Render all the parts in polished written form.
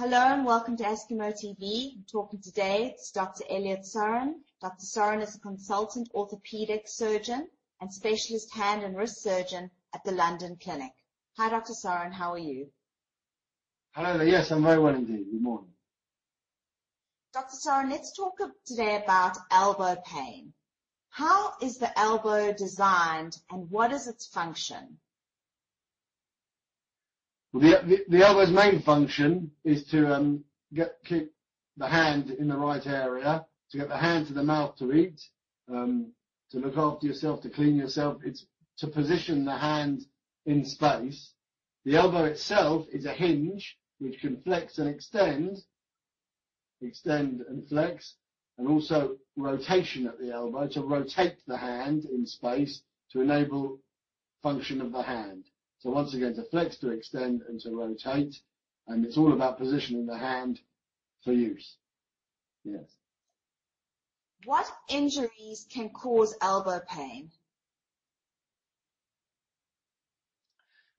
Hello and welcome to Askimo TV. I'm talking today to Dr. Elliot Sorene. Dr. Sorene is a consultant orthopedic surgeon and specialist hand and wrist surgeon at the London Clinic. Hi, Dr. Sorene, how are you? Hello there. Yes, I'm very well indeed. Good morning. Dr. Sorene, let's talk today about elbow pain. How is the elbow designed and what is its function? Well, the elbow's main function is to keep the hand in the right area, to get the hand to the mouth to eat, to look after yourself, to clean yourself. It's to position the hand in space. The elbow itself is a hinge which can flex and extend and flex, and also rotation at the elbow to rotate the hand in space to enable function of the hand. So once again, to flex, to extend, and to rotate, and it's all about positioning the hand for use. Yes. What injuries can cause elbow pain?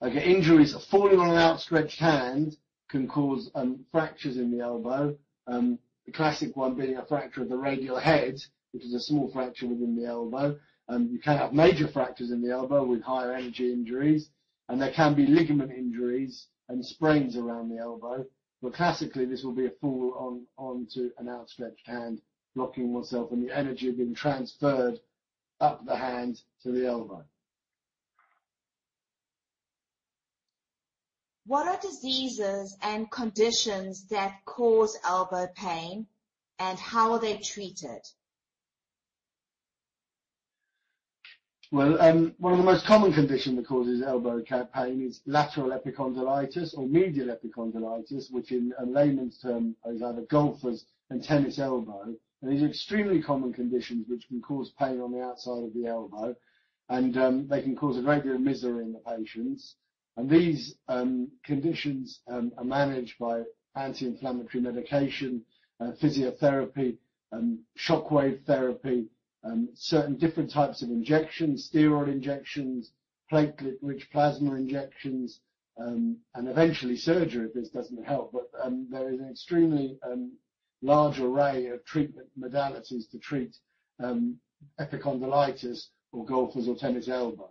Okay, injuries, falling on an outstretched hand can cause fractures in the elbow. The classic one being a fracture of the radial head, which is a small fracture within the elbow. You can have major fractures in the elbow with higher energy injuries. And there can be ligament injuries and sprains around the elbow. But classically, this will be a fall onto an outstretched hand, blocking oneself and the energy being transferred up the hand to the elbow. What are diseases and conditions that cause elbow pain and how are they treated? Well, one of the most common conditions that causes elbow pain is lateral epicondylitis or medial epicondylitis, which in layman's term is either golfer's and tennis elbow. And these are extremely common conditions which can cause pain on the outside of the elbow, and they can cause a great deal of misery in the patients. And these conditions are managed by anti-inflammatory medication, physiotherapy, shockwave therapy, certain different types of injections, steroid injections, platelet-rich plasma injections, and eventually surgery if this doesn't help. But there is an extremely large array of treatment modalities to treat epicondylitis or golfer's or tennis elbow.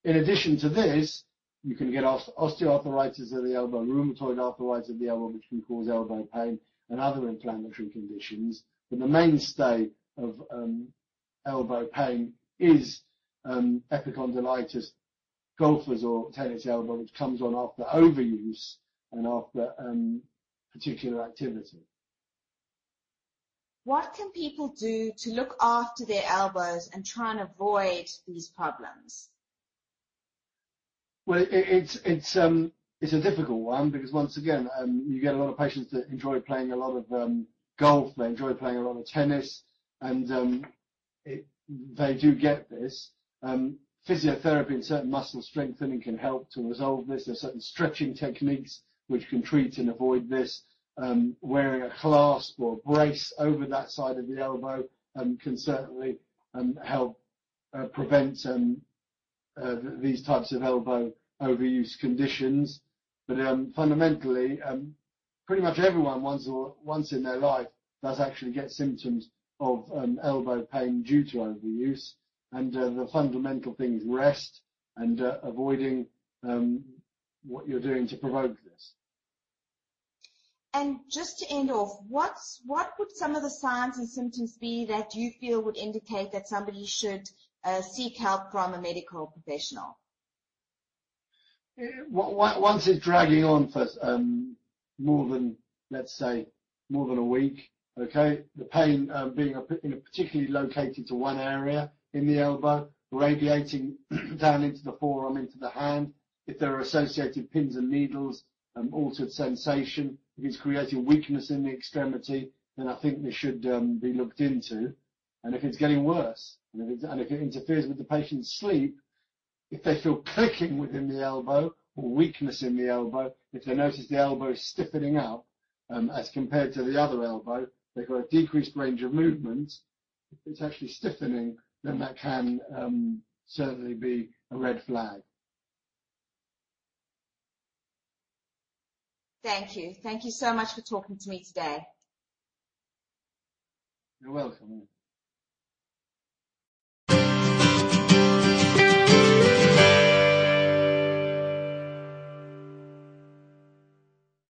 In addition to this, you can get osteoarthritis of the elbow, rheumatoid arthritis of the elbow, which can cause elbow pain, and other inflammatory conditions. But the mainstay of elbow pain is epicondylitis, golfer's or tennis elbow, which comes on after overuse and after particular activity. What can people do to look after their elbows and try and avoid these problems? Well, it's a difficult one because once again, you get a lot of patients that enjoy playing a lot of golf, they enjoy playing a lot of tennis, and they do get this. Physiotherapy and certain muscle strengthening can help to resolve this. There are certain stretching techniques which can treat and avoid this. Wearing a clasp or brace over that side of the elbow can certainly help prevent these types of elbow overuse conditions. But fundamentally, pretty much everyone once in their life does actually get symptoms of elbow pain due to overuse, and the fundamental thing is rest and avoiding what you're doing to provoke this. And just to end off, what would some of the signs and symptoms be that you feel would indicate that somebody should seek help from a medical professional? Once it's dragging on for more than a week, okay, the pain being particularly located to one area in the elbow, radiating down into the forearm, into the hand. If there are associated pins and needles, altered sensation, if it's creating weakness in the extremity, then I think this should be looked into. And if it's getting worse, and if it interferes with the patient's sleep, if they feel clicking within the elbow or weakness in the elbow, if they notice the elbow is stiffening up as compared to the other elbow, they've got a decreased range of movement. If it's actually stiffening, then that can certainly be a red flag. Thank you. Thank you so much for talking to me today. You're welcome.